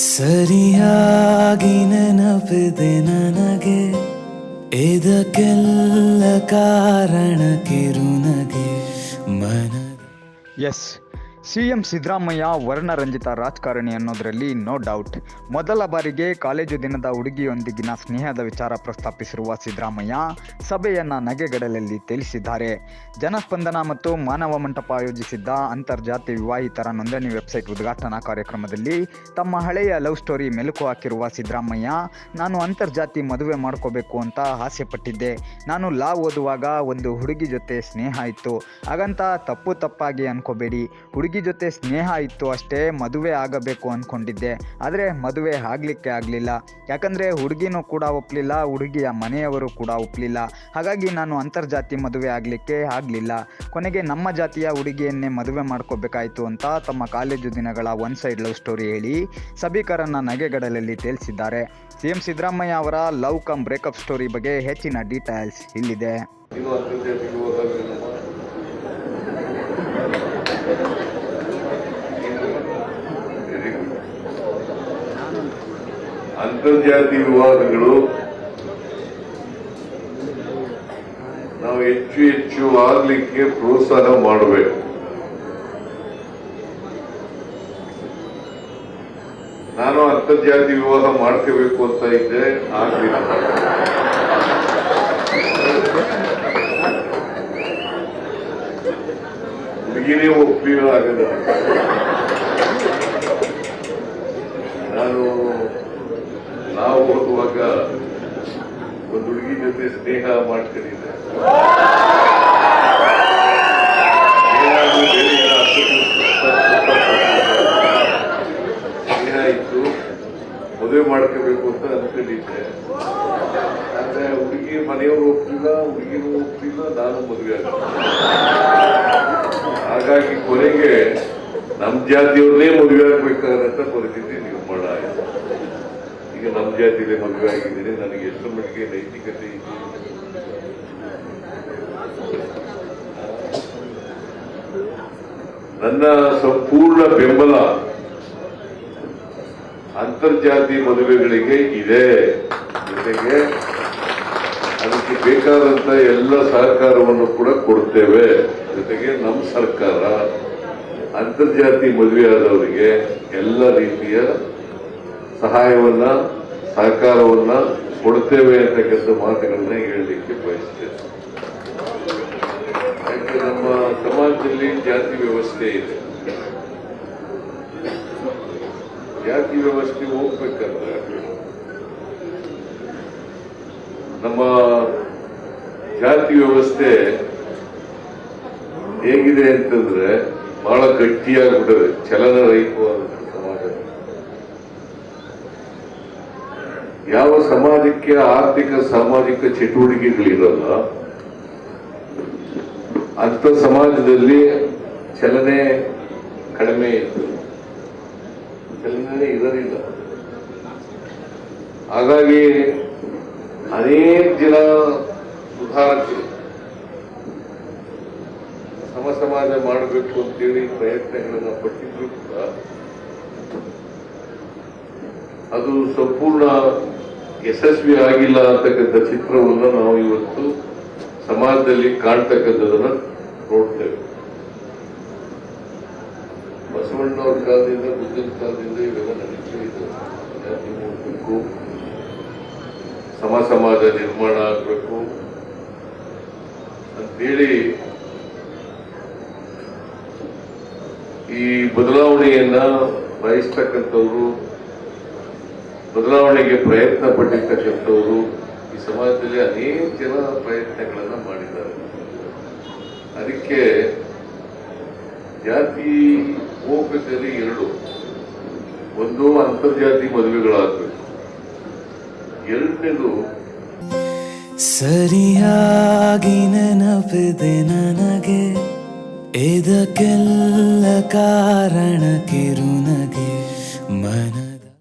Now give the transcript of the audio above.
ಸರಿಯಾಗಿ ನೆನಪಿದೆ ನನಗೆ, ಇದಕ್ಕೆಲ್ಲ ಕಾರಣ ಕಿರುನಗೆ ಮನ. ಎಸ್, ಸಿಎಂ ಸಿದ್ದರಾಮಯ್ಯ ವರ್ಣರಂಜಿತ ರಾಜಕಾರಣಿ ಅನ್ನೋದರಲ್ಲಿ ನೋ ಡೌಟ್. ಮೊದಲ ಬಾರಿಗೆ ಕಾಲೇಜು ದಿನದ ಹುಡುಗಿಯೊಂದಿಗಿನ ಸ್ನೇಹದ ವಿಚಾರ ಪ್ರಸ್ತಾಪಿಸಿರುವ ಸಿದ್ದರಾಮಯ್ಯ ಸಭೆಯನ್ನು ನಗೆಗಡಲಲ್ಲಿ ತೇಲಿಸಿದ್ದಾರೆ. ಜನಸ್ಪಂದನ ಮತ್ತು ಮಾನವ ಮಂಟಪ ಆಯೋಜಿಸಿದ್ದ ಅಂತರ್ಜಾತಿ ವಿವಾಹಿತರ ನೋಂದಣಿ ವೆಬ್ಸೈಟ್ ಉದ್ಘಾಟನಾ ಕಾರ್ಯಕ್ರಮದಲ್ಲಿ ತಮ್ಮ ಹಳೆಯ ಲವ್ ಸ್ಟೋರಿ ಮೆಲುಕು ಹಾಕಿರುವ ಸಿದ್ದರಾಮಯ್ಯ, ನಾನು ಅಂತರ್ಜಾತಿ ಮದುವೆ ಮಾಡ್ಕೋಬೇಕು ಅಂತ ಆಸೆಪಟ್ಟಿದ್ದೆ. ನಾನು ಲಾ ಓದುವಾಗ ಒಂದು ಹುಡುಗಿ ಜೊತೆ ಸ್ನೇಹ ಇತ್ತು. ಹಾಗಂತ ತಪ್ಪಾಗಿ ಅನ್ಕೋಬೇಡಿ, ಹುಡುಗಿ ಜೊತೆ ಸ್ನೇಹ ಇತ್ತು ಅಷ್ಟೇ, ಮದುವೆ ಆಗಬೇಕು ಅಂದ್ಕೊಂಡಿದ್ದೆ. ಆದರೆ ಮದುವೆ ಆಗಲಿಲ್ಲ. ಯಾಕಂದರೆ ಹುಡುಗಿನೂ ಕೂಡ ಒಪ್ಪಲಿಲ್ಲ, ಹುಡುಗಿಯ ಮನೆಯವರು ಕೂಡ ಒಪ್ಪಲಿಲ್ಲ. ಹಾಗಾಗಿ ನಾನು ಅಂತರ್ಜಾತಿ ಮದುವೆ ಆಗಲಿಕ್ಕೆ ಆಗಲಿಲ್ಲ. ಕೊನೆಗೆ ನಮ್ಮ ಜಾತಿಯ ಹುಡುಗಿಯನ್ನೇ ಮದುವೆ ಮಾಡ್ಕೋಬೇಕಾಯಿತು ಅಂತ ತಮ್ಮ ಕಾಲೇಜು ದಿನಗಳ ಒನ್ ಸೈಡ್ ಲವ್ ಸ್ಟೋರಿ ಹೇಳಿ ಸಭಿಕರನ್ನ ನಗೆಗಡಲಲ್ಲಿ ತೇಲಿಸಿದ್ದಾರೆ. ಸಿಎಂ ಸಿದ್ದರಾಮಯ್ಯ ಅವರ ಲವ್ ಕಮ್ ಬ್ರೇಕಪ್ ಸ್ಟೋರಿ ಬಗ್ಗೆ ಹೆಚ್ಚಿನ ಡೀಟೇಲ್ಸ್ ಇಲ್ಲಿದೆ. ಅಂತರ್ಜಾತಿ ವಿವಾದಗಳು ನಾವು ಹೆಚ್ಚು ಆಗಲಿಕ್ಕೆ ಪ್ರೋತ್ಸಾಹ ಮಾಡಬೇಕು. ನಾನು ಅಂತರ್ಜಾತಿ ವಿವಾಹ ಮಾಡ್ಕೋಬೇಕು ಅಂತ ಇದ್ದೆ, ಆಗಲಿಲ್ಲ. ಹುಡುಗಿನೇ ಒಪ್ಪಿಲ್ಲ ಆಗದ. ನಾವು ಓದುವಾಗ ಒಂದು ಹುಡುಗಿ ಜೊತೆ ಸ್ನೇಹ ಮಾಡ್ಕೊಂಡಿದ್ದೆ. ಸ್ನೇಹ ಇತ್ತು, ಮದುವೆ ಮಾಡ್ಕೋಬೇಕು ಅಂತ ಅನ್ಕೊಂಡಿದ್ದೆ. ಆದ್ರೆ ಹುಡುಗಿ ಮನೆಯವರು ಒಪ್ಪಿಲ್ಲ, ಹುಡುಗಿನೂ ಒಪ್ಪಿಲ್ಲ, ನಾನು ಮದುವೆ ಆಗಿದ್ದೆ. ಹಾಗಾಗಿ ಕೊನೆಗೆ ನಮ್ಮ ಜಾತಿಯವ್ರನ್ನೇ ಮದುವೆ ಆಗ್ಬೇಕಾದಂತ ಪರಿಸ್ಥಿತಿ ನಿರ್ಮಾಣ ಆಯಿತು. ಈಗ ನಮ್ಮ ಜಾತಿಯಲ್ಲೇ ಮದುವೆ ಆಗಿದ್ದೀನಿ. ನನಗೆ ಎಷ್ಟು ಮಟ್ಟಿಗೆ ನೈತಿಕತೆ ಇದೆ, ನನ್ನ ಸಂಪೂರ್ಣ ಬೆಂಬಲ ಅಂತರ್ಜಾತಿ ಮದುವೆಗಳಿಗೆ ಇದೆ. ಜೊತೆಗೆ ಅದಕ್ಕೆ ಬೇಕಾದಂತ ಎಲ್ಲ ಸಹಕಾರವನ್ನು ಕೂಡ ಕೊಡ್ತೇವೆ. ಜೊತೆಗೆ ನಮ್ಮ ಸರ್ಕಾರ ಅಂತರ್ಜಾತಿ ಮದುವೆ ಆದವರಿಗೆ ಎಲ್ಲ ರೀತಿಯ ಸಹಾಯವನ್ನ ಸಹಕಾರವನ್ನ ಕೊಡ್ತೇವೆ ಅಂತಕ್ಕಂಥ ಮಾತುಗಳನ್ನ ಹೇಳಲಿಕ್ಕೆ ಬಯಸ್ತೇವೆ. ಯಾಕೆ ನಮ್ಮ ಸಮಾಜದಲ್ಲಿ ಜಾತಿ ವ್ಯವಸ್ಥೆ ಇದೆ. ಜಾತಿ ವ್ಯವಸ್ಥೆ ಹೋಗ್ಬೇಕಂದ್ರೆ ನಮ್ಮ ಜಾತಿ ವ್ಯವಸ್ಥೆ ಹೇಗಿದೆ ಅಂತಂದ್ರೆ ಬಹಳ ಗಟ್ಟಿಯಾಗ್ಬಿಟ್ಟದೆ, ಚಲನರಹಿತವಾದ ಸಮಾಜ. ಯಾವ ಸಮಾಜಕ್ಕೆ ಆರ್ಥಿಕ ಸಾಮಾಜಿಕ ಚಟುವಟಿಕೆಗಳಿರಲ್ಲ ಅಂತ ಸಮಾಜದಲ್ಲಿ ಚಲನೆ ಕಡಿಮೆ ಇತ್ತು, ಚಲನೆ ಇರಲಿಲ್ಲ. ಹಾಗಾಗಿ ಅನೇಕ ಜನ ಸುಧಾರಕರು ಸಮಾಜ ಮಾಡಬೇಕು ಅಂತೇಳಿ ಪ್ರಯತ್ನಗಳನ್ನ ಪಟ್ಟಿದ್ರು ಕೂಡ ಅದು ಸಂಪೂರ್ಣ ಯಶಸ್ವಿ ಆಗಿಲ್ಲ ಅಂತಕ್ಕಂಥ ಚಿತ್ರವನ್ನು ನಾವು ಇವತ್ತು ಸಮಾಜದಲ್ಲಿ ಕಾಣ್ತಕ್ಕಂಥದನ್ನ ನೋಡ್ತೇವೆ. ಬಸವಣ್ಣವ್ರ ಕಾಲದಿಂದ, ಬುದ್ಧನ ಕಾಲದಿಂದ ಇವೆಲ್ಲ ನಡೀತಾ ಇದೆ. ಜಾತಿ ಮೂಡಬೇಕು, ಸಮಾಜ ನಿರ್ಮಾಣ ಆಗಬೇಕು ಅಂತೇಳಿ ಈ ಬದಲಾವಣೆಯನ್ನ ಬಯಸ್ತಕ್ಕಂಥವ್ರು, ಬದಲಾವಣೆಗೆ ಪ್ರಯತ್ನ ಪಟ್ಟಿರ್ತಕ್ಕಂಥವ್ರು ಈ ಸಮಾಜದಲ್ಲಿ ಅನೇಕ ಜನ ಪ್ರಯತ್ನಗಳನ್ನ ಮಾಡಿದ್ದಾರೆ. ಅದಕ್ಕೆ ಜಾತಿ ಹೋಗ್ಬೇಕಾದ್ರೆ ಎರಡು, ಒಂದು ಅಂತರ್ಜಾತಿ ಮದುವೆಗಳಾಗಬೇಕು, ಎರಡನೇದು ಸರಿಯಾಗಿ ನೆನಪಿದೆ ನನಗೆ, ಇದಕ್ಕೆಲ್ಲ ಕಾರಣ ಕಿರುನಗೆ ಮನ.